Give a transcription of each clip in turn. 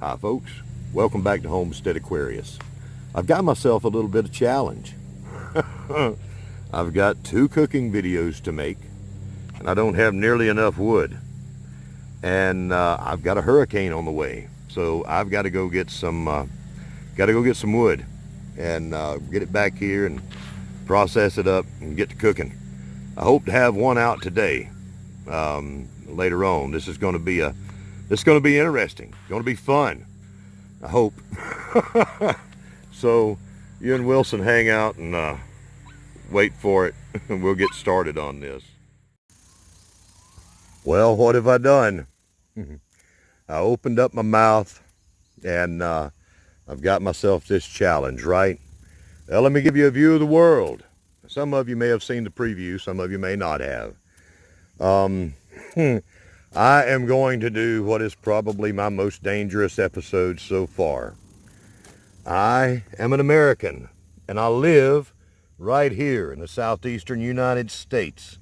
Hi folks, welcome back to Homestead Aquarius. I've got myself a little bit of challenge. I've got 2 cooking videos to make and I don't have nearly enough wood. And I've got a hurricane on the way. So I've got to go get some wood and get it back here and process it up and get to cooking. I hope to have one out today. Later on. This is going to be interesting. Going to be fun. I hope. So you and Wilson hang out and wait for it, and we'll get started on this. Well, what have I done? I opened up my mouth, and I've got myself this challenge, right? Well, let me give you a view of the world. Some of you may have seen the preview, some of you may not have. I am going to do what is probably my most dangerous episode so far. I am an American, and I live right here in the southeastern United States.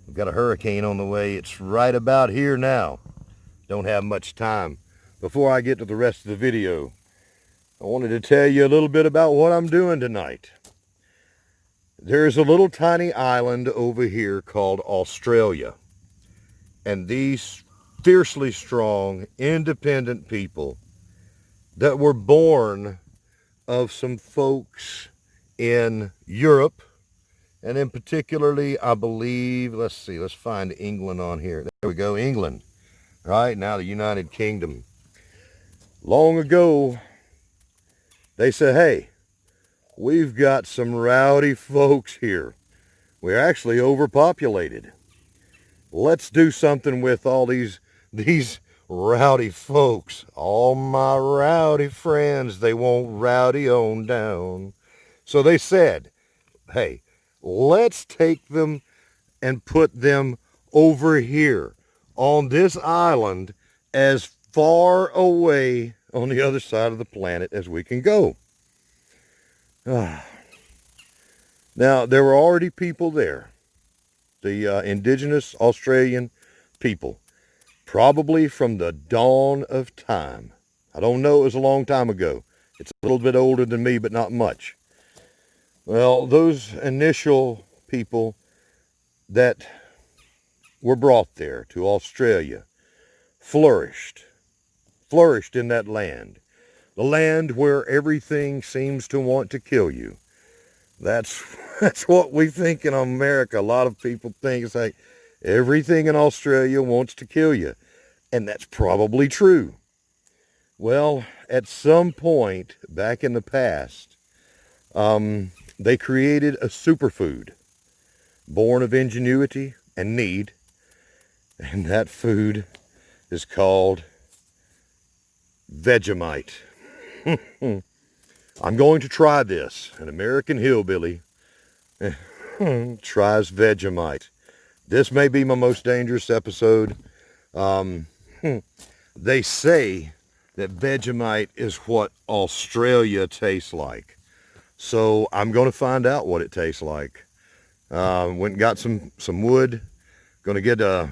We've got a hurricane on the way. It's right about here now. Don't have much time. Before I get to the rest of the video, I wanted to tell you a little bit about what I'm doing tonight. There's a little tiny island over here called Australia. And these fiercely strong, independent people that were born of some folks in Europe, and in particularly, I believe, let's find England on here. There we go, England, right? Now the United Kingdom. Long ago, they said, hey, we've got some rowdy folks here. We're actually overpopulated. Let's do something with all these rowdy folks. All my rowdy friends, they won't rowdy on down. So they said, hey, let's take them and put them over here on this island as far away on the other side of the planet as we can go. Now, there were already people there. The indigenous Australian people, probably from the dawn of time. I don't know, it was a long time ago. It's a little bit older than me, but not much. Well, those initial people that were brought there to Australia flourished in that land. The land where everything seems to want to kill you. That's what we think in America. A lot of people think it's like everything in Australia wants to kill you. And that's probably true. Well, at some point back in the past, they created a superfood born of ingenuity and need. And that food is called Vegemite. I'm going to try this. An American hillbilly tries Vegemite. This may be my most dangerous episode. They say that Vegemite is what Australia tastes like. So I'm going to find out what it tastes like. Went and got some wood. Going to get a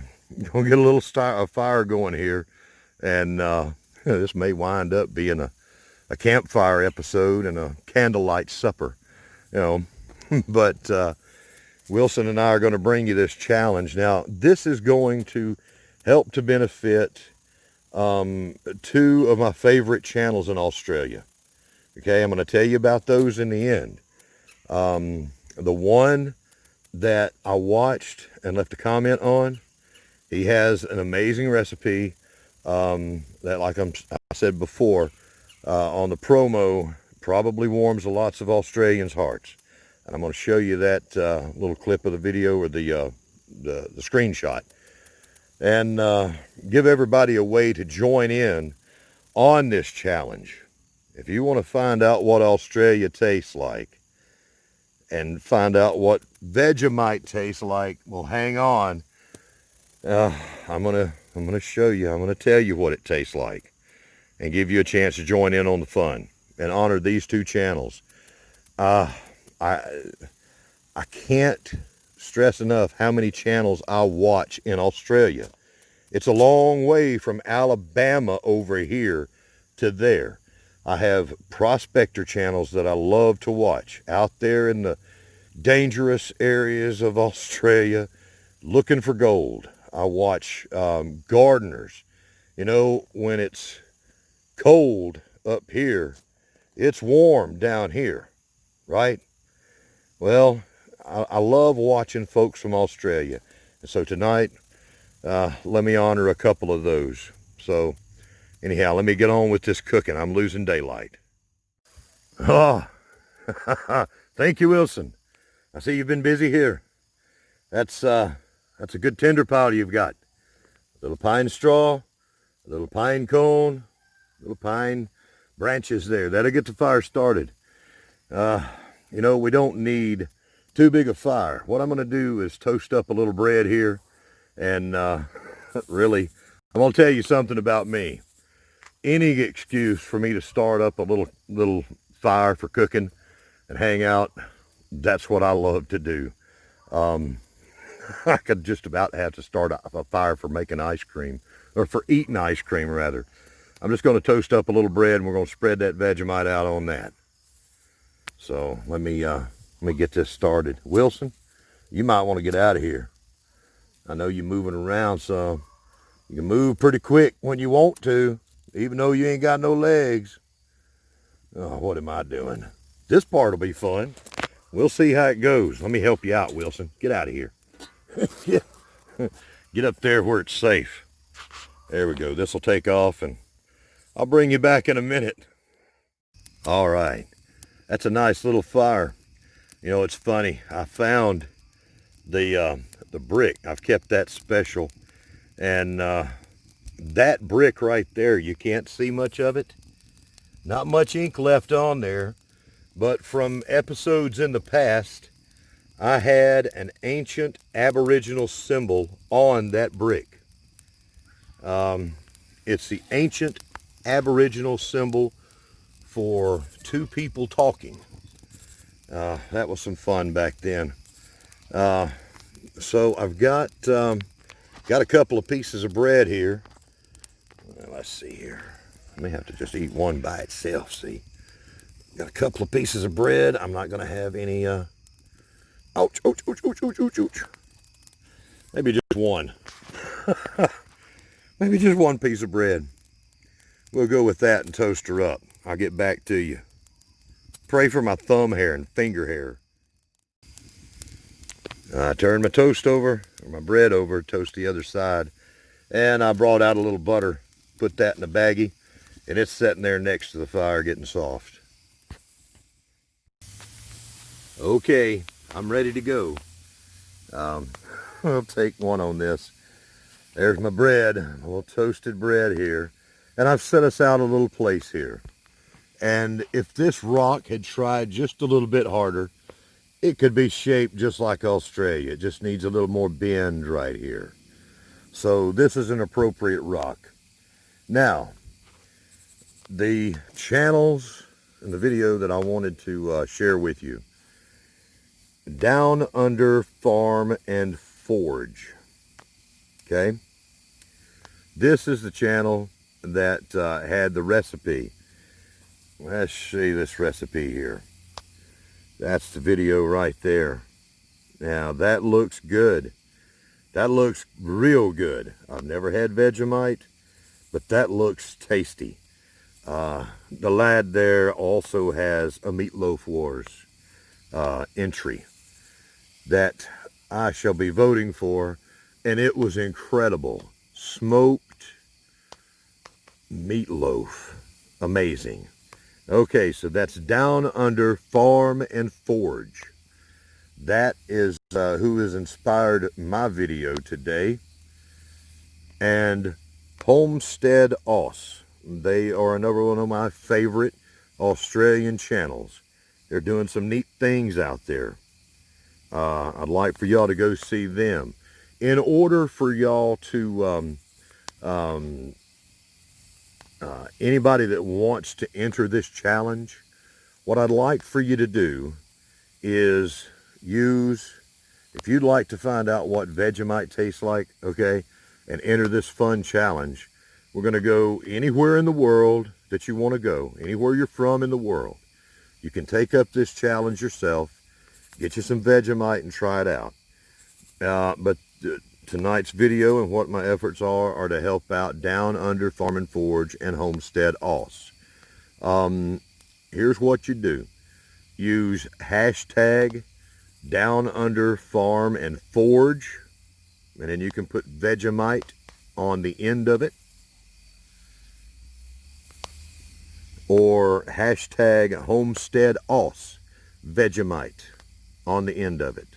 little fire going here. And this may wind up being a campfire episode and a candlelight supper, you know. But Wilson and I are going to bring you this challenge. Now, this is going to help to benefit 2 of my favorite channels in Australia. Okay, I'm going to tell you about those in the end. The one that I watched and left a comment on, he has an amazing recipe that, like I said before, on the promo, probably warms lots of Australians' hearts. And I'm going to show you that little clip of the video, or the screenshot, and give everybody a way to join in on this challenge. If you want to find out what Australia tastes like and find out what Vegemite tastes like, well, hang on. I'm gonna show you. I'm gonna tell you what it tastes like, and give you a chance to join in on the fun and honor these 2 channels. I can't stress enough how many channels I watch in Australia. It's a long way from Alabama over here to there. I have prospector channels that I love to watch out there in the dangerous areas of Australia looking for gold. I watch gardeners. You know, when it's cold up here, it's warm down here, right? Well, I love watching folks from Australia. And so tonight, let me honor a couple of those. So anyhow, let me get on with this cooking. I'm losing daylight. Oh, thank you, Wilson. I see you've been busy here. That's a good tinder pile you've got. A little pine straw, a little pine cone, little pine branches there. That'll get the fire started. You know, we don't need too big a fire. What I'm going to do is toast up a little bread here. And really, I'm going to tell you something about me. Any excuse for me to start up a little fire for cooking and hang out, that's what I love to do. I could just about have to start a fire for making ice cream, or for eating ice cream rather. I'm just going to toast up a little bread and we're going to spread that Vegemite out on that. So let me get this started. Wilson, you might want to get out of here. I know you're moving around some. You can move pretty quick when you want to, even though you ain't got no legs. Oh, what am I doing? This part will be fun. We'll see how it goes. Let me help you out, Wilson. Get out of here. Get up there where it's safe. There we go. This will take off and I'll bring you back in a minute. All right. That's a nice little fire. You know, it's funny. I found the brick. I've kept that special. And that brick right there, you can't see much of it. Not much ink left on there. But from episodes in the past, I had an ancient Aboriginal symbol on that brick. It's the ancient Aboriginal symbol for two people talking. That was some fun back then. So I've got a couple of pieces of bread here. Let's see here. I may have to just eat one by itself, see. Got a couple of pieces of bread. I'm not going to have any, ouch, ouch, ouch, ouch, ouch, ouch, ouch. Maybe just one. Maybe just one piece of bread. We'll go with that and toast her up. I'll get back to you. Pray for my thumb hair and finger hair. I turned my toast over, or my bread over, toast the other side. And I brought out a little butter, put that in a baggie, and it's sitting there next to the fire getting soft. Okay, I'm ready to go. I'll take one on this. There's my bread, a little toasted bread here. And I've set us out a little place here. And if this rock had tried just a little bit harder, it could be shaped just like Australia. It just needs a little more bend right here. So this is an appropriate rock. Now, the channels and the video that I wanted to share with you. Down Under Farm and Forge. Okay? This is the channel that had the recipe. Let's see this recipe here. That's the video right there. Now that looks good. That looks real good. I've never had Vegemite, but that looks tasty. The lad there also has a Meatloaf Wars entry that I shall be voting for, and it was incredible. Smoked meatloaf. Amazing. Okay, so that's Down Under Farm and Forge. That is who has inspired my video today. And Homestead Oss. They are another one of my favorite Australian channels. They're doing some neat things out there. I'd like for y'all to go see them. In order for y'all to, anybody that wants to enter this challenge, what I'd like for you to do is use, if you'd like to find out what Vegemite tastes like, okay, and enter this fun challenge, we're going to go anywhere in the world that you want to go, anywhere you're from in the world, you can take up this challenge yourself, get you some Vegemite and try it out. But tonight's video and what my efforts are to help out Down Under Farm and Forage and Homestead Oss. Here's what you do. Use hashtag Down Under Farm and Forage, and then you can put Vegemite on the end of it, or hashtag Homestead Oss Vegemite on the end of it.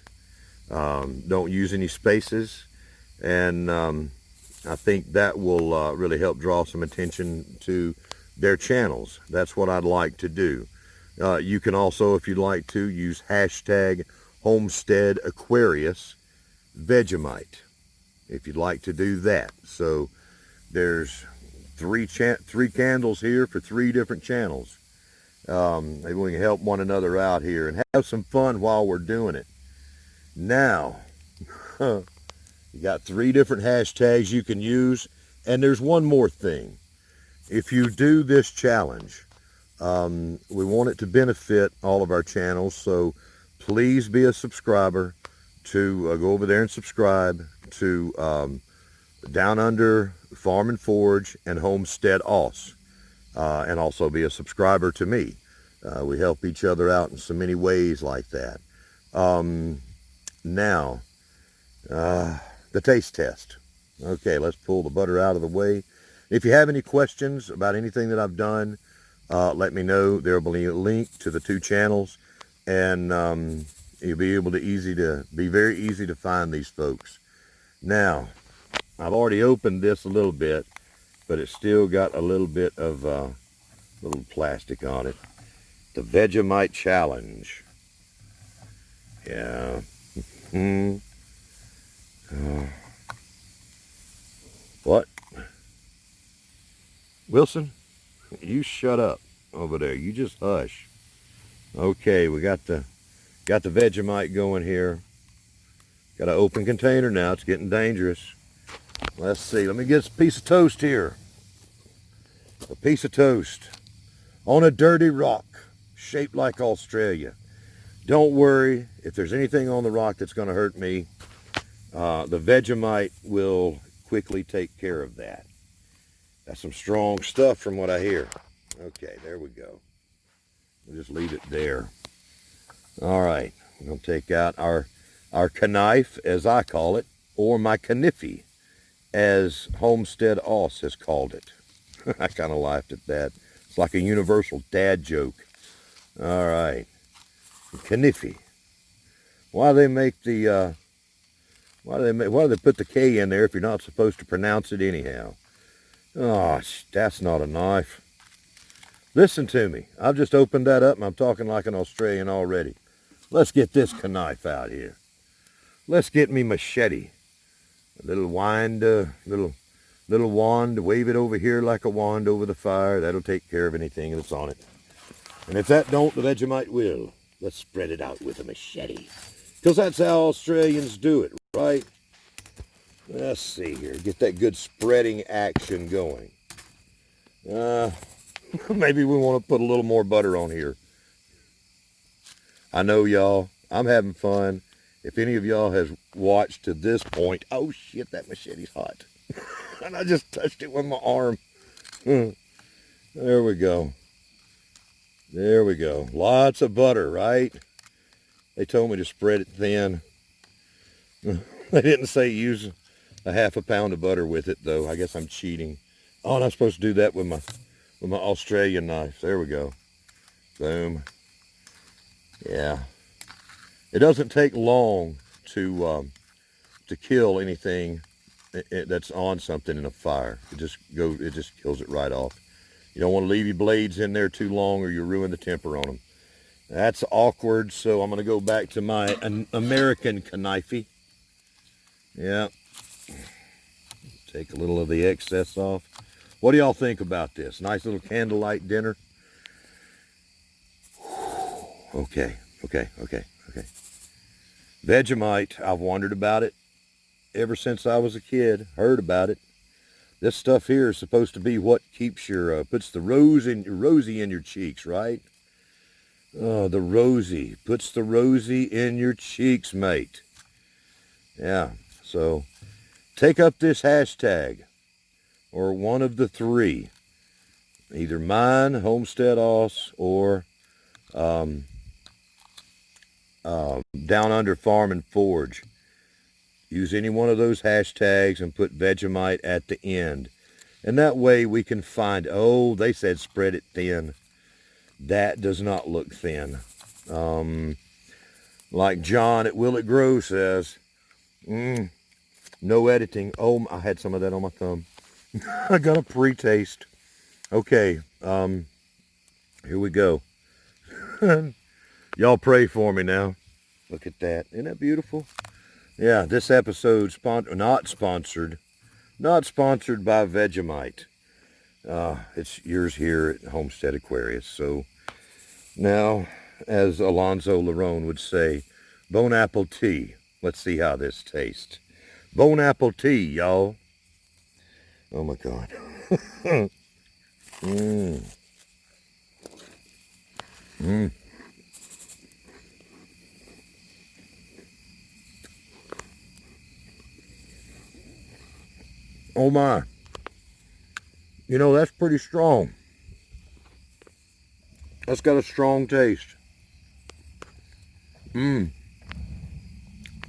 Don't use any spaces, and I think that will really help draw some attention to their channels. That's what I'd like to do. You can also, if you'd like to, use hashtag Homestead Aquarius Vegemite, if you'd like to do that. So there's three candles here for 3 different channels. Maybe we can help one another out here and have some fun while we're doing it. Now, you got 3 different hashtags you can use, and there's one more thing. If you do this challenge, we want it to benefit all of our channels, so please be a subscriber to go over there and subscribe to Down Under Farm and Forage and Homestead Oss, and also be a subscriber to me. We help each other out in so many ways like that. Now, the taste test. Okay, let's pull the butter out of the way. If you have any questions about anything that I've done, let me know. There will be a link to the 2 channels, and you'll be able to be very easy to find these folks. Now, I've already opened this a little bit, but it's still got a little bit of little plastic on it. The Vegemite Challenge. Yeah. What? Wilson, you shut up over there. You just hush. Okay, we got the Vegemite going here. Got an open container now. It's getting dangerous. Let's see. Let me get a piece of toast here. A piece of toast on a dirty rock shaped like Australia. Don't worry. If there's anything on the rock that's going to hurt me, the Vegemite will quickly take care of that. That's some strong stuff from what I hear. Okay, there we go. We'll just leave it there. All right. I'm going to take out our knife, as I call it, or my kniffy, as Homestead Oss has called it. I kind of laughed at that. It's like a universal dad joke. All right. Kniffy. Why do they make the why do they put the K in there if you're not supposed to pronounce it anyhow? Oh, that's not a knife. Listen to me. I've just opened that up and I'm talking like an Australian already. Let's get this knife out here. Let's get me machete. A little wand, little wand. Wave it over here like a wand over the fire. That'll take care of anything that's on it. And if that don't, the Vegemite will. Let's spread it out with a machete. Because that's how Australians do it, right? Let's see here. Get that good spreading action going. Maybe we want to put a little more butter on here. I know y'all, I'm having fun. If any of y'all has watched to this point, oh shit, that machete's hot. And I just touched it with my arm. There we go. There we go. Lots of butter, right? They told me to spread it thin. They didn't say use a half a pound of butter with it, though. I guess I'm cheating. Oh, and I'm supposed to do that with my Australian knife. There we go. Boom. Yeah. It doesn't take long to kill anything that's on something in a fire. It just kills it right off. You don't want to leave your blades in there too long or you'll ruin the temper on them. That's awkward, so I'm going to go back to my American knifey. Yeah. Take a little of the excess off. What do y'all think about this? Nice little candlelight dinner. Okay. Vegemite, I've wondered about it ever since I was a kid, heard about it. This stuff here is supposed to be what keeps your, puts the rosy in your cheeks, right? Oh, the rosy. Puts the rosy in your cheeks, mate. Yeah, so take up this hashtag, or one of the three. Either mine, Homestead Oss, or Down Under Farm and Forge. Use any one of those hashtags and put Vegemite at the end. And that way we can find, oh, they said spread it thin. That does not look thin. Like John at Will It Grow says, no editing. Oh, I had some of that on my thumb. I got a pre-taste. Okay, here we go. Y'all pray for me now. Look at that. Isn't that beautiful? Yeah, this episode's not sponsored by Vegemite. It's yours here at Homestead Aquarius. So now, as Alonzo Larone would say, bone apple tea. Let's see how this tastes. Bone apple tea, y'all. Oh my God. Oh my. You know, that's pretty strong. That's got a strong taste.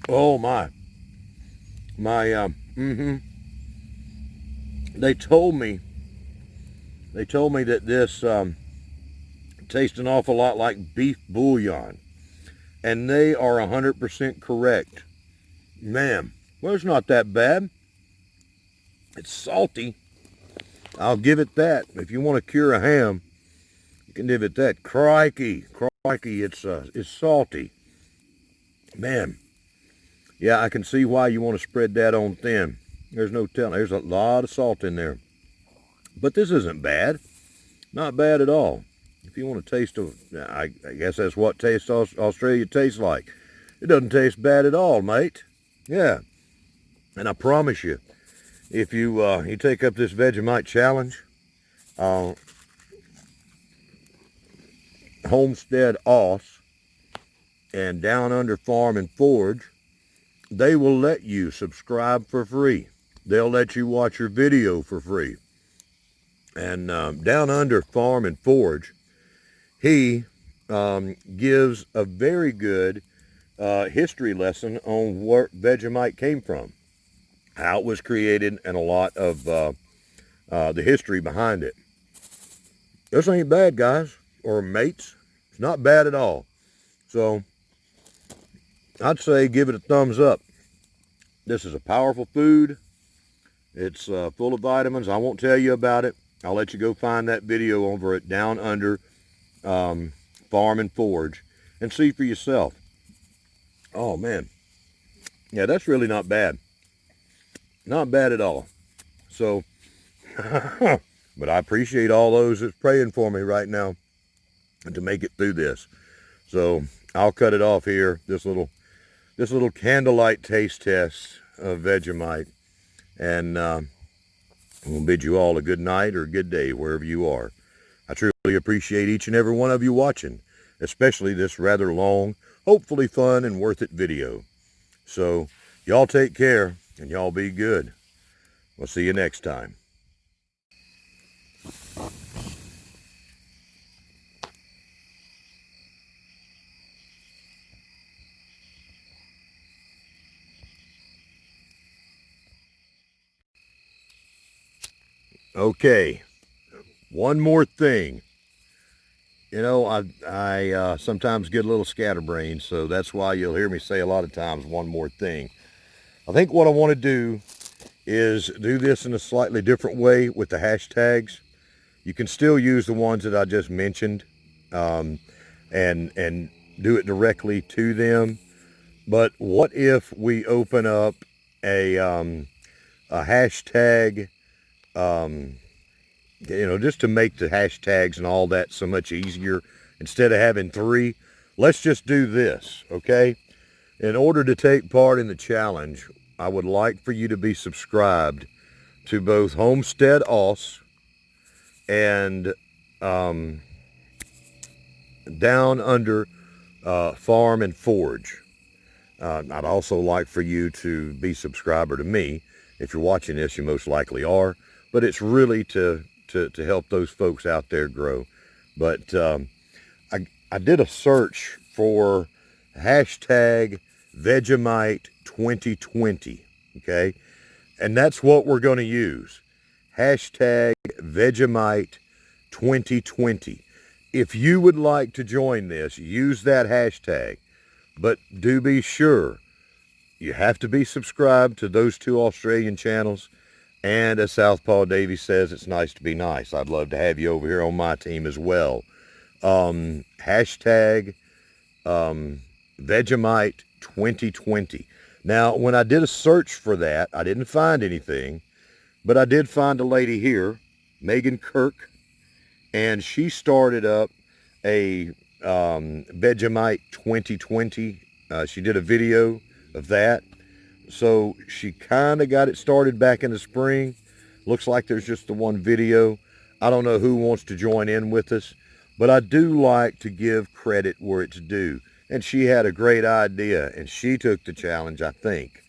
Oh my. They told me that this tastes an awful lot like beef bouillon. And they are 100% correct. Man, well, it's not that bad. It's salty. I'll give it that. If you want to cure a ham, you can give it that. Crikey, it's salty. Man, yeah, I can see why you want to spread that on thin. There's no telling. There's a lot of salt in there. But this isn't bad. Not bad at all. If you want to taste, I guess that's what Australia tastes like. It doesn't taste bad at all, mate. Yeah. And I promise you, if you take up this Vegemite challenge, Homestead Oss and Down Under Farm and Forge, they will let you subscribe for free. They'll let you watch your video for free. And Down Under Farm and Forge, he gives a very good history lesson on where Vegemite came from, how it was created, and a lot of the history behind it. This ain't bad, guys, or mates. It's not bad at all. So I'd say give it a thumbs up. This is a powerful food. It's full of vitamins. I won't tell you about it. I'll let you go find that video over at Down Under Farm and Forge and see for yourself. Oh, man. Yeah, that's really not bad. Not bad at all. So, but I appreciate all those that's praying for me right now to make it through this. So I'll cut it off here. This little candlelight taste test of Vegemite. And we'll bid you all a good night or a good day wherever you are. I truly appreciate each and every one of you watching, especially this rather long, hopefully fun and worth it video. So y'all take care and y'all be good. We'll see you next time. Okay, one more thing. You know, I sometimes get a little scatterbrained, so that's why you'll hear me say a lot of times, one more thing. I think what I want to do is do this in a slightly different way with the hashtags. You can still use the ones that I just mentioned and do it directly to them. But what if we open up a hashtag, you know, just to make the hashtags and all that so much easier, instead of having three, let's just do this, okay? In order to take part in the challenge, I would like for you to be subscribed to both Homestead Oss and Down Under Farm and Forage. I'd also like for you to be a subscriber to me. If you're watching this, you most likely are, but it's really to help those folks out there grow. But I did a search for hashtag Vegemite 2020, okay? And that's what we're going to use. Hashtag Vegemite 2020. If you would like to join this, use that hashtag. But do be sure you have to be subscribed to those two Australian channels. And as Southpaw Davy says, it's nice to be nice. I'd love to have you over here on my team as well. Hashtag Vegemite 2020. Now, when I did a search for that, I didn't find anything, but I did find a lady here, Megan Kirk, and she started up a Vegemite 2020. She did a video of that. So she kind of got it started back in the spring. Looks like there's just the one video. I don't know who wants to join in with us, but I do like to give credit where it's due. And she had a great idea, and she took the challenge, I think.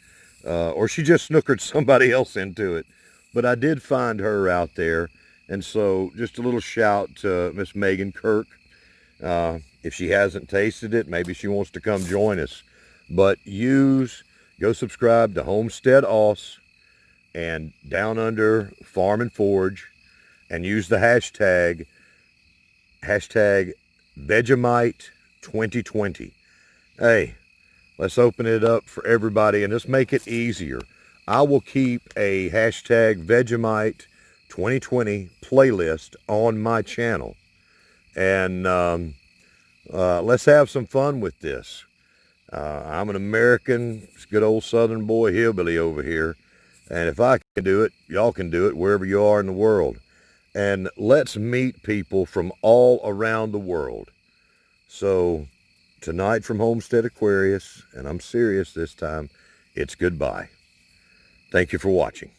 Or she just snookered somebody else into it. But I did find her out there. And so just a little shout to Miss Megan Kirk. If she hasn't tasted it, maybe she wants to come join us. But go subscribe to Homestead Oss and Down Under Farm and Forage, and use the hashtag Vegemite 2020. Hey, let's open it up for everybody and let's make it easier. I will keep a hashtag Vegemite 2020 playlist on my channel. And let's have some fun with this. I'm an American, good old Southern boy hillbilly over here. And if I can do it, y'all can do it wherever you are in the world. And let's meet people from all around the world. So tonight from Homestead Aquarius, and I'm serious this time, it's goodbye. Thank you for watching.